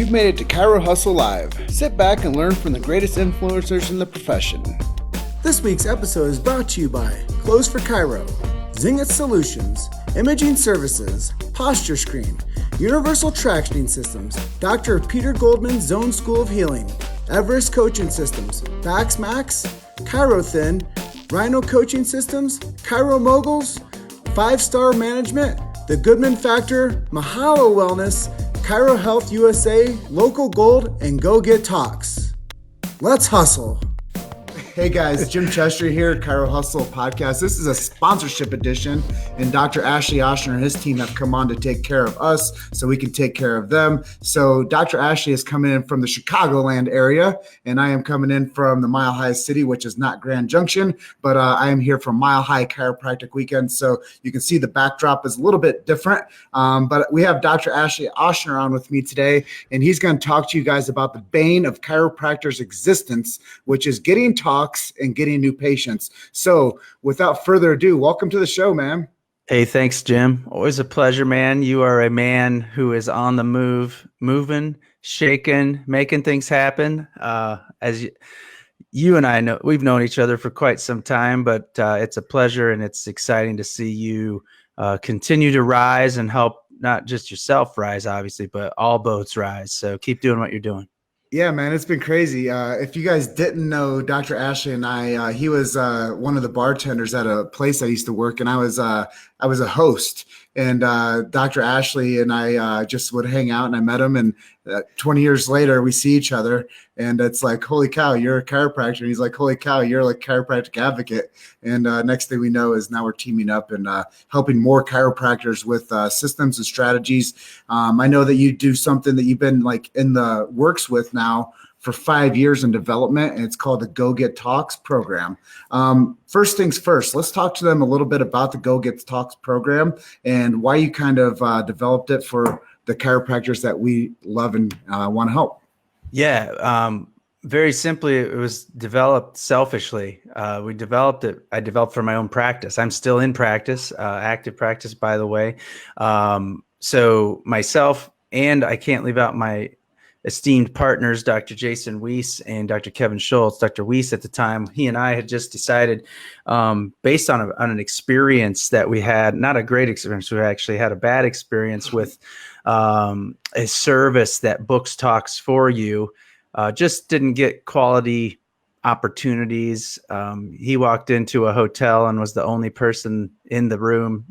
You've made it to Chiro Hustle Live. Sit back and learn from the greatest influencers in the profession. This week's episode is brought to you by Clothes for Chiro, Zinget Solutions, Imaging Services, Posture Screen, Universal Tractioning Systems, Dr. Peter Goldman's Zone School of Healing, Everest Coaching Systems, Bax Max, Chiro Thin, Rhino Coaching Systems, Chiro Moguls, 5-Star Management, The Goodman Factor, Mahalo Wellness, Chiro Health USA, Local Gold, and Go Get Talks. Let's hustle. Hey guys, Jim Chester here, Chiro Hustle Podcast. This is a sponsorship edition, and Dr. Ashley Oschner and his team have come on to take care of us so we can take care of them. So Dr. Ashley is coming in from the Chicagoland area, and I am coming in from the Mile High City, which is not Grand Junction, but I am here from Mile High Chiropractic Weekend. So you can see the backdrop is a little bit different, but we have Dr. Ashley Oschner on with me today, and he's going to talk to you guys about the bane of chiropractors' existence, which is getting talks and getting new patients. So without further ado, welcome to the show, man. Hey, thanks, Jim. Always a pleasure, man. You are a man who is on the move, moving, shaking, making things happen. As you and I know, we've known each other for quite some time, but it's a pleasure and it's exciting to see you continue to rise and help not just yourself rise, obviously, but all boats rise. So keep doing what you're doing. Yeah, man, it's been crazy. If you guys didn't know Dr. Ashley and I, he was one of the bartenders at a place I used to work, and I was a host. And Dr. Ashley and I just would hang out, and I met him. And 20 years later, we see each other, and it's like, holy cow, you're a chiropractor. And he's like, holy cow, you're like a chiropractic advocate. And next thing we know is now we're teaming up and helping more chiropractors with systems and strategies. I know that you do something that you've been like in the works with now for 5 years in development, and it's called the Go Get Talks program. First things first, let's talk to them a little bit about the Go Get Talks program and why you kind of developed it for the chiropractors that we love and want to help. Yeah, very simply, it was developed selfishly. We developed it. I developed for my own practice. I'm still in practice, active practice, by the way. So myself, and I can't leave out my esteemed partners, Dr. Jason Weiss and Dr. Kevin Schultz. Dr. Weiss at the time, he and I had just decided, based on an experience that we had, not a great experience, we actually had a bad experience with a service that books talks for you, just didn't get quality opportunities. He walked into a hotel and was the only person in the room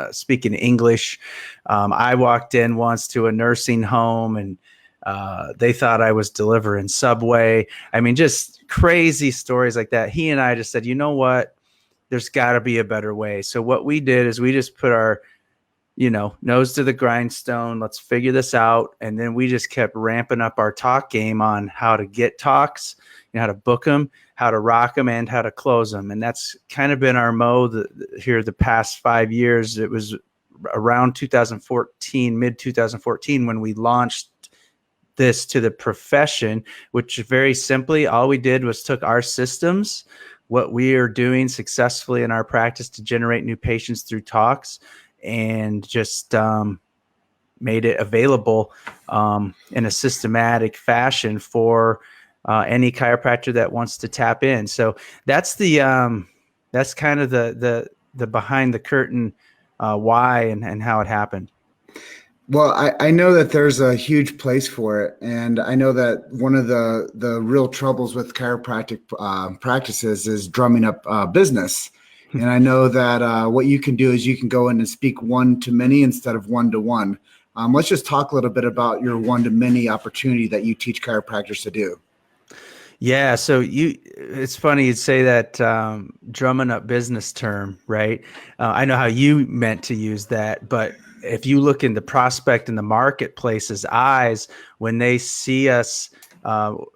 speaking English. I walked in once to a nursing home, and they thought I was delivering Subway. I mean, just crazy stories like that. He and I just said, you know what? There's got to be a better way. So what we did is we just put our, nose to the grindstone. Let's figure this out. And then we just kept ramping up our talk game on how to get talks, how to book them, how to rock them, and how to close them. And that's kind of been our mode here the past 5 years. It was around 2014, mid 2014, when we launched this to the profession, which very simply, all we did was took our systems, what we are doing successfully in our practice to generate new patients through talks, and just made it available in a systematic fashion for any chiropractor that wants to tap in. So that's that's kind of the behind the curtain why and how it happened. Well, I know that there's a huge place for it, and I know that one of the real troubles with chiropractic practices is drumming up business. And I know that what you can do is you can go in and speak one-to-many instead of one-to-one. Let's just talk a little bit about your one-to-many opportunity that you teach chiropractors to do. Yeah, so it's funny you'd say that drumming up business term, right? I know how you meant to use that, but if you look in the prospect and the marketplace's eyes, when they see us, or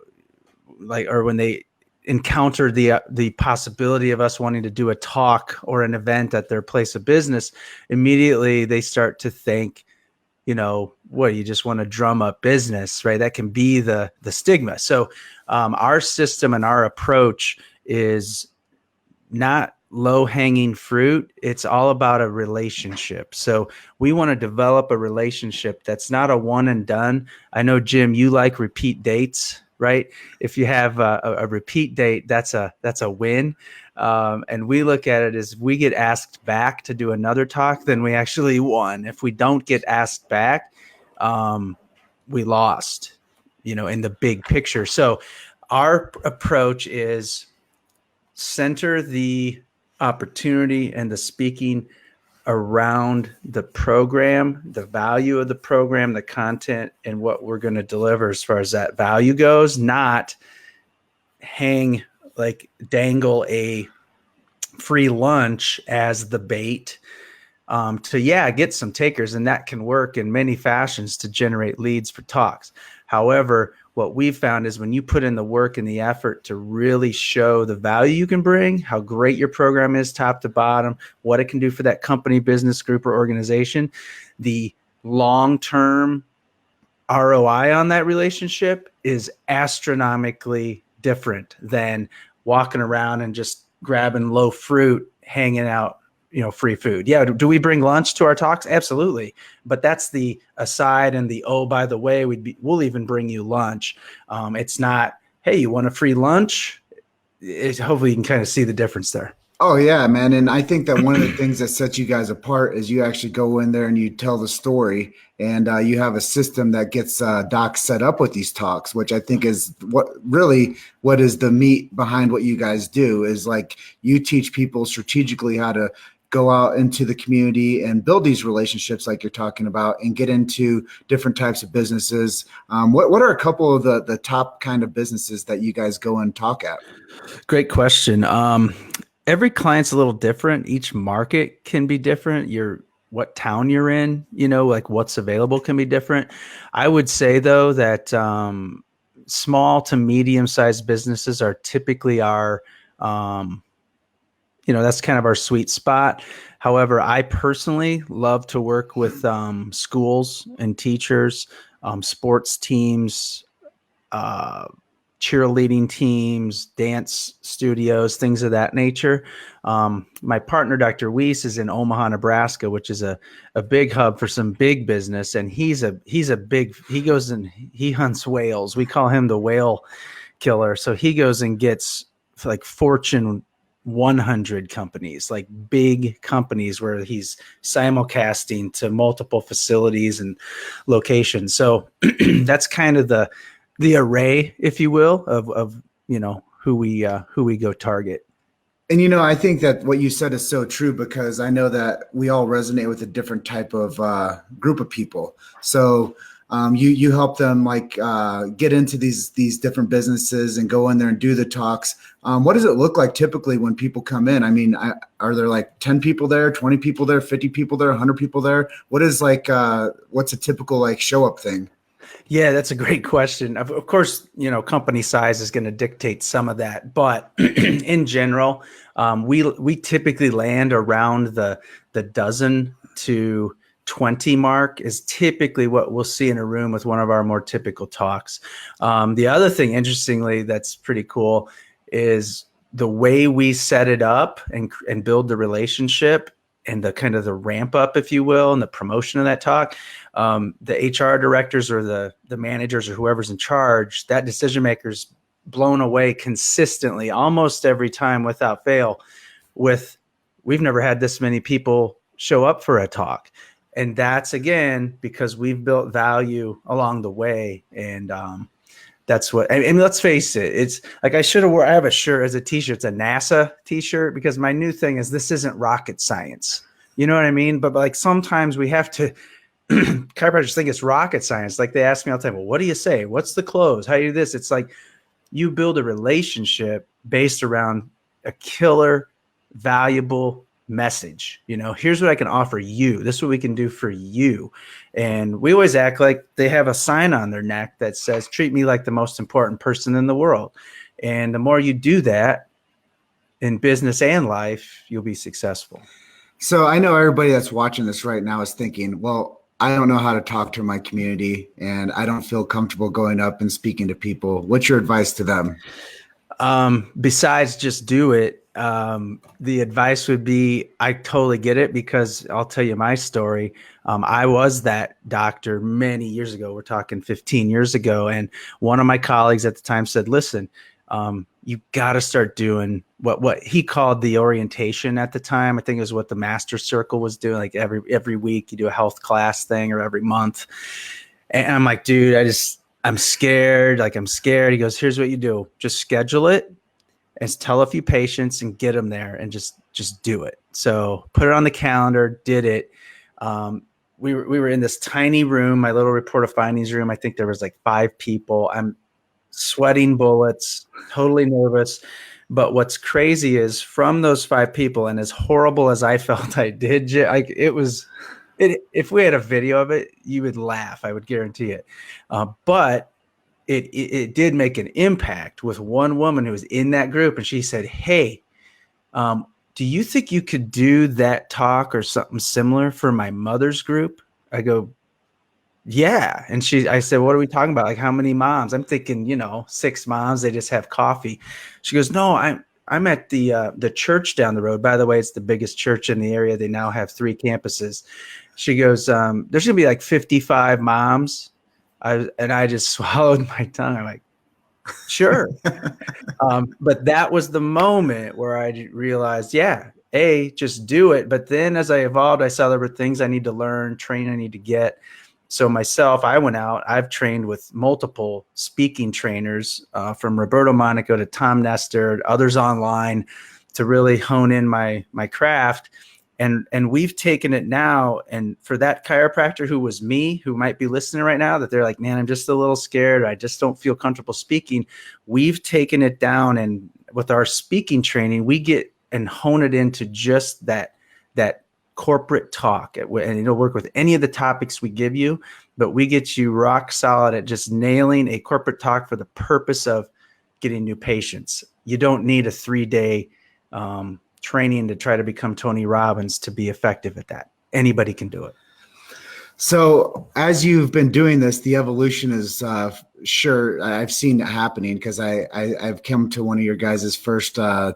when they encounter the possibility of us wanting to do a talk or an event at their place of business, immediately they start to think, what, you just want to drum up business, right? That can be the stigma. So our system and our approach is not low hanging fruit. It's all about a relationship. So we want to develop a relationship that's not a one and done. I know, Jim, you like repeat dates, right? If you have a repeat date, that's a win. And we look at it as we get asked back to do another talk, then we actually won. If we don't get asked back, we lost, in the big picture. So our approach is center the opportunity and the speaking around the program, the value of the program, the content, and what we're going to deliver as far as that value goes, not dangle a free lunch as the bait to get some takers. And that can work in many fashions to generate leads for talks. However, what we've found is when you put in the work and the effort to really show the value you can bring, how great your program is top to bottom, what it can do for that company, business group, or organization, the long-term ROI on that relationship is astronomically different than walking around and just grabbing low fruit, hanging out, free food. Yeah. Do we bring lunch to our talks? Absolutely. But that's the aside, and by the way, we'll even bring you lunch. It's not, hey, you want a free lunch? Hopefully you can kind of see the difference there. Oh yeah, man. And I think that one of the things that sets you guys apart is you actually go in there and you tell the story, and you have a system that gets docs set up with these talks, which I think is what is the meat behind what you guys do, is like you teach people strategically how to go out into the community and build these relationships like you're talking about and get into different types of businesses. What are a couple of the top kind of businesses that you guys go and talk at? Great question. Every client's a little different. Each market can be different. What town you're in, like what's available can be different. I would say though that small to medium-sized businesses are typically our that's kind of our sweet spot. However, I personally love to work with schools and teachers, sports teams, cheerleading teams, dance studios, things of that nature. My partner, Dr. Weiss, is in Omaha, Nebraska, which is a big hub for some big business. And he goes and he hunts whales. We call him the whale killer. So he goes and gets like Fortune 100 companies, like big companies, where he's simulcasting to multiple facilities and locations. So that's kind of the array, if you will, of who we go target. And I think that what you said is so true, because I know that we all resonate with a different type of group of people. So you help them get into these different businesses and go in there and do the talks. What does it look like typically when people come in? I mean, are there like 10 people there, 20 people there, 50 people there, 100 people there? What is what's a typical show up thing? Yeah, that's a great question. Of course, company size is going to dictate some of that, but in general, we typically land around the dozen to 20 mark is typically what we'll see in a room with one of our more typical talks. The other thing, interestingly, that's pretty cool is the way we set it up and build the relationship and the kind of the ramp up, if you will, and the promotion of that talk. The HR directors or the managers or whoever's in charge, that decision maker's blown away consistently, almost every time without fail, we've never had this many people show up for a talk. And that's, again, because we've built value along the way. And that's what, I mean, let's face it. It's like I have a shirt as a t-shirt. It's a NASA t-shirt, because my new thing is this isn't rocket science. You know what I mean? But sometimes we have to, chiropractors think it's rocket science. Like they ask me all the time, well, what do you say? What's the close? How do you do this? It's like you build a relationship based around a killer, valuable message. Here's what I can offer you. This is what we can do for you. And we always act like they have a sign on their neck that says, treat me like the most important person in the world. And the more you do that in business and life, you'll be successful. So I know everybody that's watching this right now is thinking, well, I don't know how to talk to my community and I don't feel comfortable going up and speaking to people. What's your advice to them? Besides just do it, the advice would be, I totally get it, because I'll tell you my story. I was that doctor many years ago. We're talking 15 years ago. And one of my colleagues at the time said, listen, you got to start doing what he called the orientation at the time. I think it was what the Master Circle was doing. Like every week you do a health class thing, or every month. And I'm like, dude, I'm scared. Like, I'm scared. He goes, here's what you do. Just schedule it and tell a few patients and get them there, and just do it. So put it on the calendar, did it. We were in this tiny room, my little report of findings room. I think there was like 5 people. I'm sweating bullets, totally nervous. But what's crazy is, from those 5 people, and as horrible as I felt I did, like, it was, if we had a video of it, you would laugh. I would guarantee it. But it did make an impact with one woman who was in that group. And she said, hey, do you think you could do that talk or something similar for my mother's group? I go, yeah. And I said, what are we talking about? Like, how many moms? I'm thinking, 6 moms, they just have coffee. She goes, no, I'm at the church down the road. By the way, it's the biggest church in the area. They now have 3 campuses. She goes, there's going to be like 55 moms. I just swallowed my tongue. I'm like, sure. But that was the moment where I realized, just do it. But then as I evolved, I saw there were things I need to learn, train I need to get. So myself, I went out. I've trained with multiple speaking trainers, from Roberto Monaco to Tom Nestor, others online, to really hone in my craft. And we've taken it now. And for that chiropractor who was me, who might be listening right now, that they're like, man, I'm just a little scared, I just don't feel comfortable speaking. We've taken it down. And with our speaking training, we get and hone it into just that corporate talk. And it'll work with any of the topics we give you, but we get you rock solid at just nailing a corporate talk for the purpose of getting new patients. You don't need a 3-day training to try to become Tony Robbins to be effective at that. Anybody can do it. So as you've been doing this, the evolution is sure. I've seen it happening, because I've come to one of your guys' first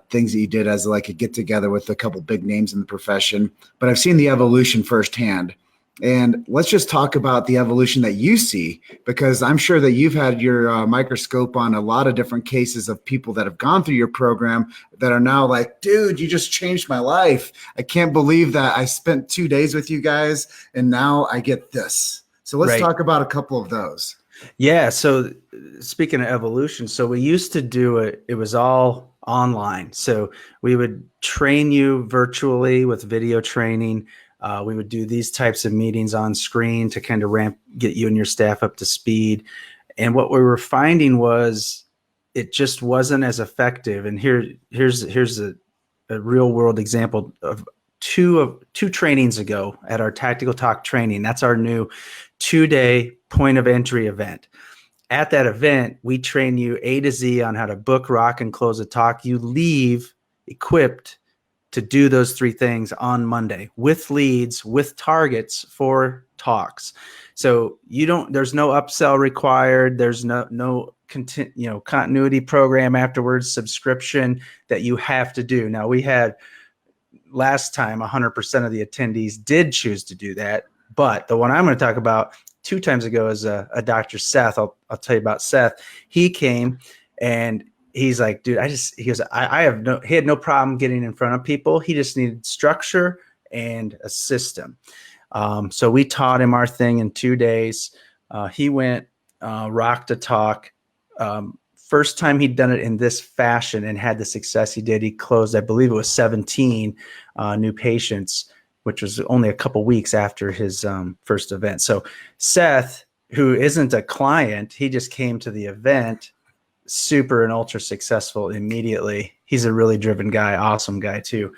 things that you did as like a get together with a couple big names in the profession, but I've seen the evolution firsthand. And let's just talk about the evolution that you see, because I'm sure that you've had your microscope on a lot of different cases of people that have gone through your program that are now like, dude, you just changed my life. I can't believe that I spent 2 days with you guys and now I get this. So let's talk about a couple of those. Yeah. So speaking of evolution, so we used to do it. It was all online. So we would train you virtually with video training. We would do these types of meetings on screen to kind of get you and your staff up to speed. And what we were finding was it just wasn't as effective. And here's a real world example of two trainings ago at our Tactical Talk training. That's our new 2-day point of entry event. At that event, we train you A to Z on how to book, rock, and close a talk. You leave equipped to do those 3 things on Monday with leads, with targets for talks. So there's no upsell required. There's no continuity program afterwards, subscription that you have to do. Now, we had last time 100% of the attendees did choose to do that. But the one I'm going to talk about 2 times ago is a Dr. Seth. I'll tell you about Seth. He came and he's like, dude, he had no problem getting in front of people. He just needed structure and a system. So we taught him our thing in 2 days. He went, rocked a talk. First time he'd done it in this fashion and had the success he did. He closed, I believe it was 17 new patients, which was only a couple weeks after his first event. So Seth, who isn't a client, he just came to the event, super and ultra successful immediately. He's a really driven guy, awesome guy too.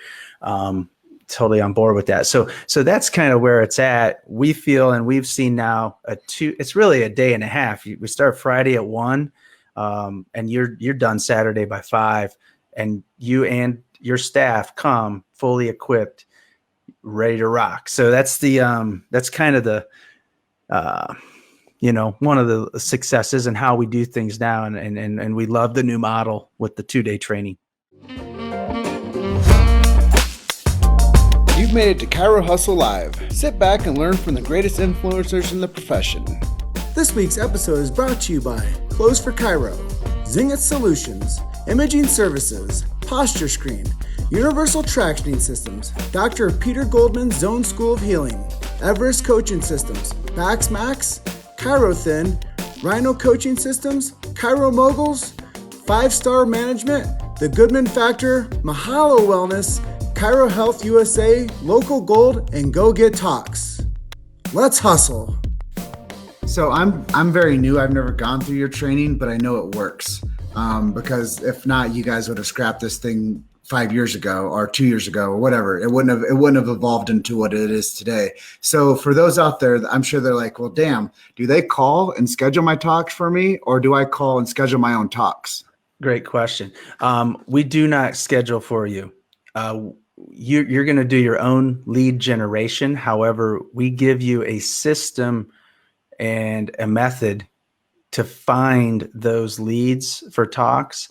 Totally on board with that. So that's kind of where it's at. We feel, and we've seen now it's really a day and a half. We start Friday at 1, and you're done Saturday by 5, and you and your staff come fully equipped, ready to rock. So that's kind of the one of the successes and how we do things now. And we love the new model with the 2-day training. You've made it to Chiro Hustle Live. Sit back and learn from the greatest influencers in the profession. This week's episode is brought to you by Clothes for Chiro, Zingat Solutions, Imaging Services, Posture Screen, Universal Tractioning Systems, Dr. Peter Goldman's Zone School of Healing, Everest Coaching Systems, Bax Max, Chiro Thin, Rhino Coaching Systems, Chiro Moguls, 5-Star Management, The Goodman Factor, Mahalo Wellness, Chiro Health USA, Local Gold, and Go Get Talks. Let's hustle. So I'm very new. I've never gone through your training, but I know it works. Because if not, you guys would have scrapped this thing 5 years ago or 2 years ago or whatever. It wouldn't have evolved into what it is today. So for those out there, I'm sure they're like, well, damn, do they call and schedule my talks for me, or do I call and schedule my own talks? Great question. We do not schedule for you. You're going to do your own lead generation. However, we give you a system and a method to find those leads for talks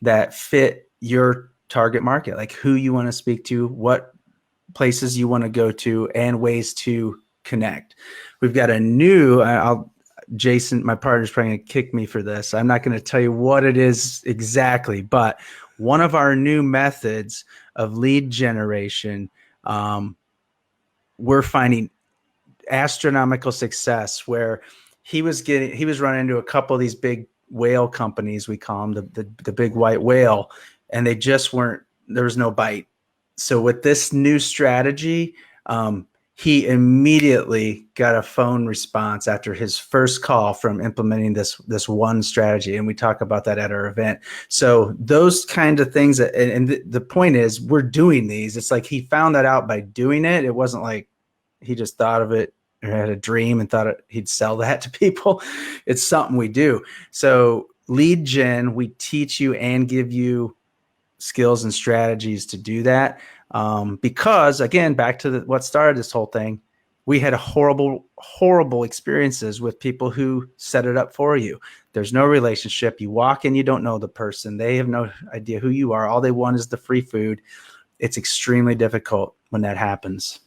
that fit your target market, like who you want to speak to, what places you want to go to, and ways to connect. We've got a new, Jason, my partner's probably going to kick me for this. I'm not going to tell you what it is exactly, but one of our new methods of lead generation, we're finding astronomical success where he was running into a couple of these big whale companies, we call them the big white whale, and they just there was no bite. So with this new strategy, he immediately got a phone response after his first call from implementing this one strategy. And we talk about that at our event. So those kind of things, and the point is we're doing these. It's like he found that out by doing it. It wasn't like he just thought of it or had a dream and thought he'd sell that to people. It's something we do. So lead gen, we teach you and give you skills and strategies to do that. Because again, back to what started this whole thing, we had horrible experiences with people who set it up for you. There's no relationship. You walk in, you don't know the person. They have no idea who you are. All they want is the free food. It's extremely difficult when that happens.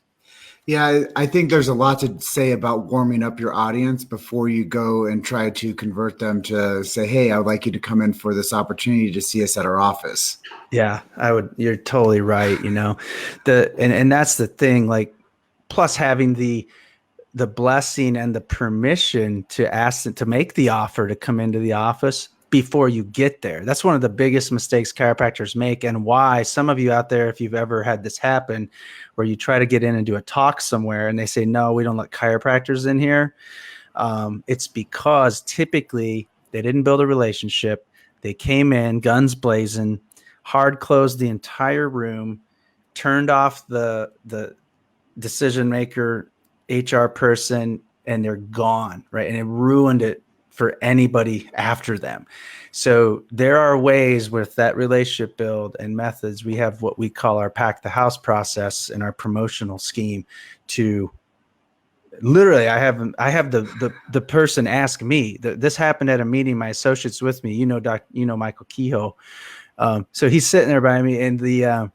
Yeah, I think there's a lot to say about warming up your audience before you go and try to convert them to say, hey, I would like you to come in for this opportunity to see us at our office. Yeah, I would. You're totally right. And that's the thing, like, plus having the blessing and the permission to ask them to make the offer to come into the office before you get there. That's one of the biggest mistakes chiropractors make, and why some of you out there, if you've ever had this happen, where you try to get in and do a talk somewhere and they say, no, we don't let chiropractors in here. It's because typically they didn't build a relationship. They came in guns blazing, hard closed the entire room, turned off the decision maker, HR person, and they're gone, right? And it ruined it for anybody after them. So there are ways with that relationship build and methods. We have what we call our pack the house process and our promotional scheme to literally, I have the person ask me this happened at a meeting, my associate's with me, Michael Kehoe. So he's sitting there by me, and the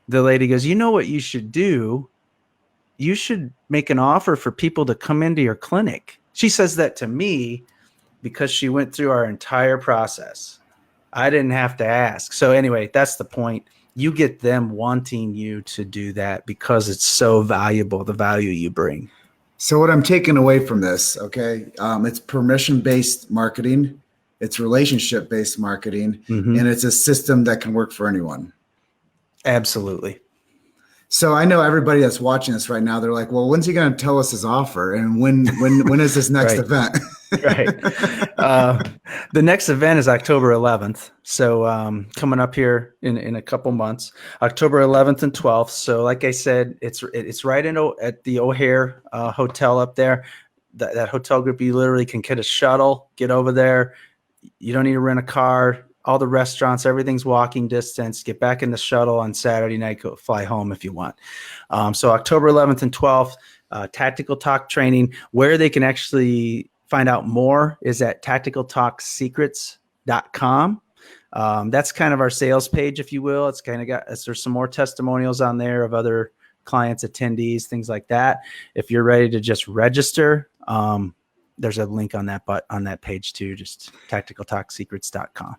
lady goes, you know what you should do? You should make an offer for people to come into your clinic. She says that to me because she went through our entire process. I didn't have to ask. So anyway, that's the point. You get them wanting you to do that because it's so valuable, the value you bring. So what I'm taking away from this, okay, it's permission-based marketing, it's relationship-based marketing, and it's a system that can work for anyone. Absolutely. So I know everybody that's watching this right now, they're like, well, when's he going to tell us his offer? And when is this next event? Right. The next event is October 11th. So coming up here in a couple months, October 11th and 12th. So like I said, it's right at the O'Hare hotel up there. That hotel group, you literally can get a shuttle, get over there. You don't need to rent a car. All the restaurants, everything's walking distance. Get back in the shuttle on Saturday night, go fly home if you want. So October 11th and 12th, tactical talk training, where they can actually find out more is at tacticaltalksecrets.com. That's kind of our sales page, if you will. It's kind of there's some more testimonials on there of other clients, attendees, things like that. If you're ready to just register, there's a link on that page too, just tacticaltalksecrets.com.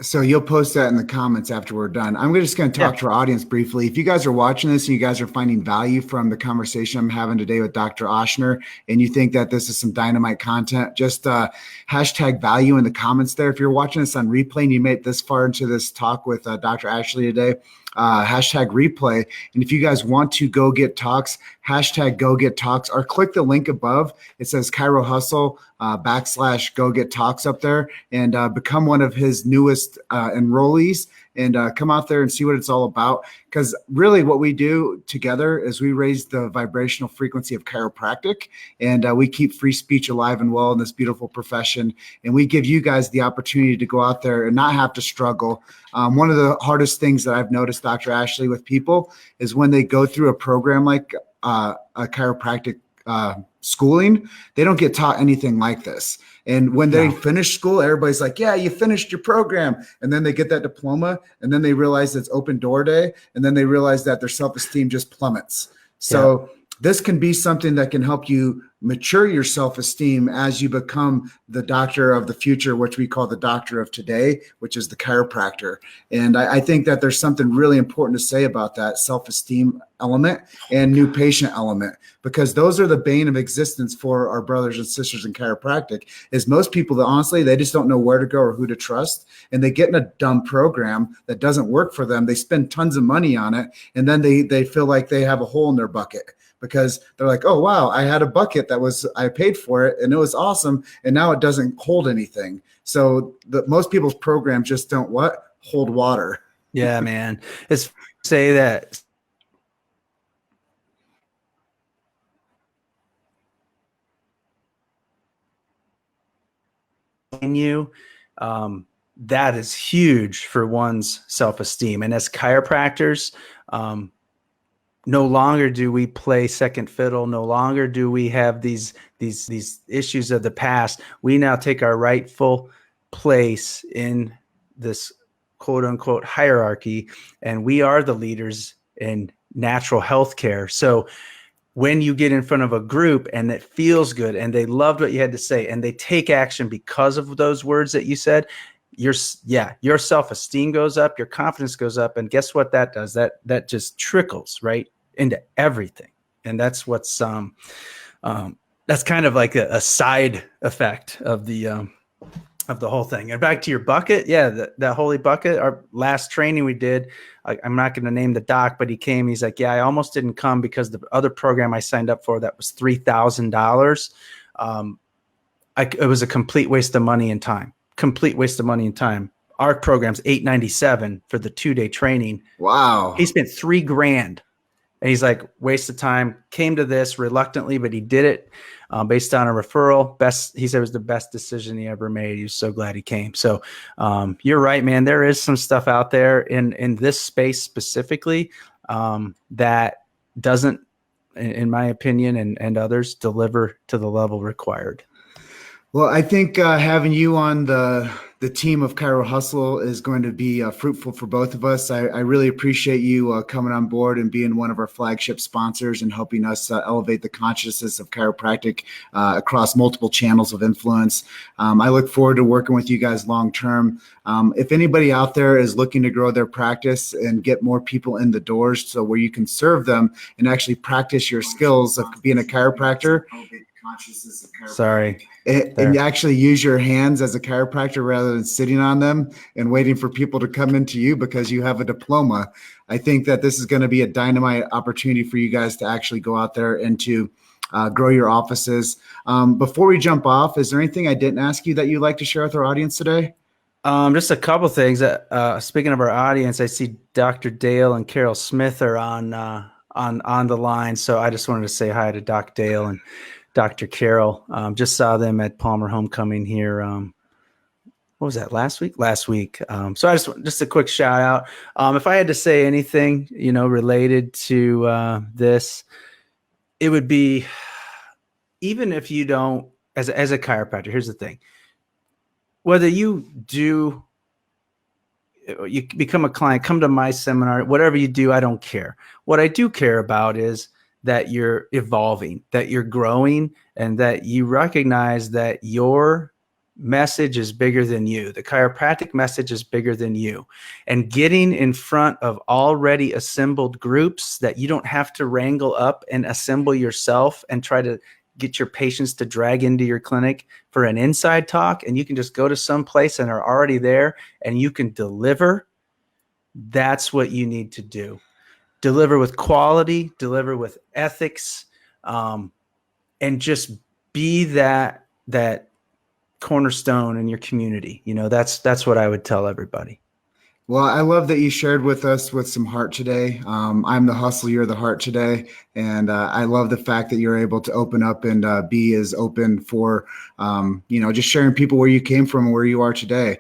So you'll post that in the comments after we're done. I'm just going to talk to our audience briefly. If you guys are watching this and you guys are finding value from the conversation I'm having today with Dr. Oschner, and you think that this is some dynamite content, just hashtag value in the comments there. If you're watching this on replay and you made it this far into this talk with Dr. Ashley today, hashtag replay. And if you guys want to go get talks, hashtag go get talks, or click the link above. It says Chiro Hustle / go get talks up there, and become one of his newest enrollees, and come out there and see what it's all about. Because really what we do together is we raise the vibrational frequency of chiropractic, and we keep free speech alive and well in this beautiful profession. And we give you guys the opportunity to go out there and not have to struggle. One of the hardest things that I've noticed, Dr. Ashley, with people is when they go through a program like a chiropractic schooling, they don't get taught anything like this. And when they finish school, everybody's like, yeah, you finished your program. And then they get that diploma, and then they realize it's open door day. And then they realize that their self-esteem just plummets. So this can be something that can help you mature your self-esteem as you become the doctor of the future, which we call the doctor of today, which is the chiropractor. And I think that there's something really important to say about that self-esteem element and new patient element, because those are the bane of existence for our brothers and sisters in chiropractic. Is most people that honestly, they just don't know where to go or who to trust. And they get in a dumb program that doesn't work for them. They spend tons of money on it. And then they feel like they have a hole in their bucket, because they're like, oh, wow, I had a bucket I paid for it and it was awesome. And now it doesn't hold anything. So most people's programs just don't hold water. Yeah, man. It's say that. That is huge for one's self-esteem. And as chiropractors, no longer do we play second fiddle. No longer do we have these issues of the past. We now take our rightful place in this quote unquote hierarchy, and we are the leaders in natural health care. So when you get in front of a group and it feels good and they loved what you had to say and they take action because of those words that you said, your self-esteem goes up, your confidence goes up. And guess what that does? That just trickles right into everything. And that's what's that's kind of like a side effect of the whole thing. And back to your bucket. Yeah. That holy bucket, our last training we did, I'm not going to name the doc, but he came, he's like, yeah, I almost didn't come because the other program I signed up for, that was $3,000. It was a complete waste of money and time. Our program's $897 for the 2-day training. Wow. He spent $3,000. And he's like, waste of time. Came to this reluctantly, but he did it based on a referral. He said it was the best decision he ever made. He was so glad he came. So you're right, man. There is some stuff out there in this space specifically that doesn't, in my opinion, and others, deliver to the level required. Well, I think having you on the team of Chiro Hustle is going to be fruitful for both of us. I really appreciate you coming on board and being one of our flagship sponsors and helping us elevate the consciousness of chiropractic across multiple channels of influence. I look forward to working with you guys long term. If anybody out there is looking to grow their practice and get more people in the doors, so where you can serve them and actually practice your skills of being a chiropractor. Sorry. And you actually use your hands as a chiropractor rather than sitting on them and waiting for people to come into you because you have a diploma. I think that this is going to be a dynamite opportunity for you guys to actually go out there and to grow your offices. Before we jump off, is there anything I didn't ask you that you'd like to share with our audience today? Just a couple things. Speaking of our audience, I see Dr. Dale and Carol Smith are on the line. So I just wanted to say hi to Doc Dale and Dr. Carol. Just saw them at Palmer Homecoming here. What was that, last week? Last week. So I just a quick shout out. If I had to say anything, related to this, it would be, even if you don't as a chiropractor, here's the thing. Whether you become a client, come to my seminar, whatever you do, I don't care. What I do care about is that you're evolving, that you're growing, and that you recognize that your message is bigger than you. The chiropractic message is bigger than you. And getting in front of already assembled groups that you don't have to wrangle up and assemble yourself and try to get your patients to drag into your clinic for an inside talk, and you can just go to some place and are already there and you can deliver. That's what you need to do. Deliver with quality, deliver with ethics, and just be that cornerstone in your community. That's what I would tell everybody. Well, I love that you shared with us with some heart today. I'm the hustle, you're the heart today. And I love the fact that you're able to open up and be as open for, just sharing people where you came from and where you are today.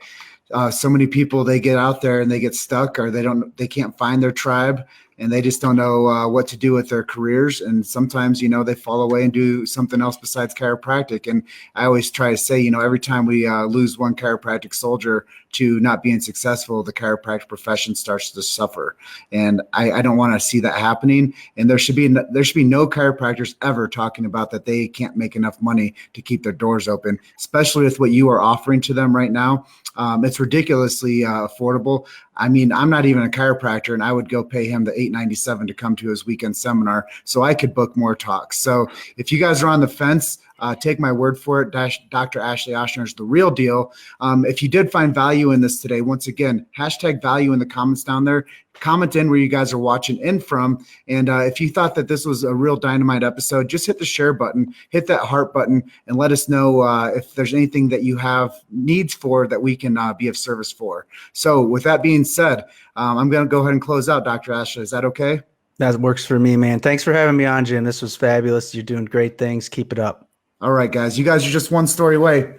So many people, they get out there and they get stuck, or they can't find their tribe, and they just don't know what to do with their careers. And sometimes, they fall away and do something else besides chiropractic. And I always try to say, every time we lose one chiropractic soldier to not being successful, the chiropractic profession starts to suffer. And I don't want to see that happening. And there should be no chiropractors ever talking about that they can't make enough money to keep their doors open, especially with what you are offering to them right now. It's ridiculously affordable. I mean, I'm not even a chiropractor, and I would go pay him the $897 to come to his weekend seminar so I could book more talks. So if you guys are on the fence, take my word for it. Dr. Ashley Oschner is the real deal. If you did find value in this today, once again, hashtag value in the comments down there. Comment in where you guys are watching in from. And if you thought that this was a real dynamite episode, just hit the share button, hit that heart button, and let us know if there's anything that you have needs for that we can be of service for. So with that being said, I'm going to go ahead and close out, Dr. Ashley. Is that okay? That works for me, man. Thanks for having me on, Jim. This was fabulous. You're doing great things. Keep it up. All right, guys. You guys are just one story away.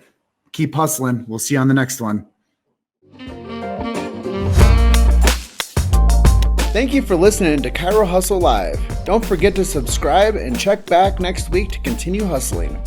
Keep hustling. We'll see you on the next one. Thank you for listening to Chiro Hustle Live. Don't forget to subscribe and check back next week to continue hustling.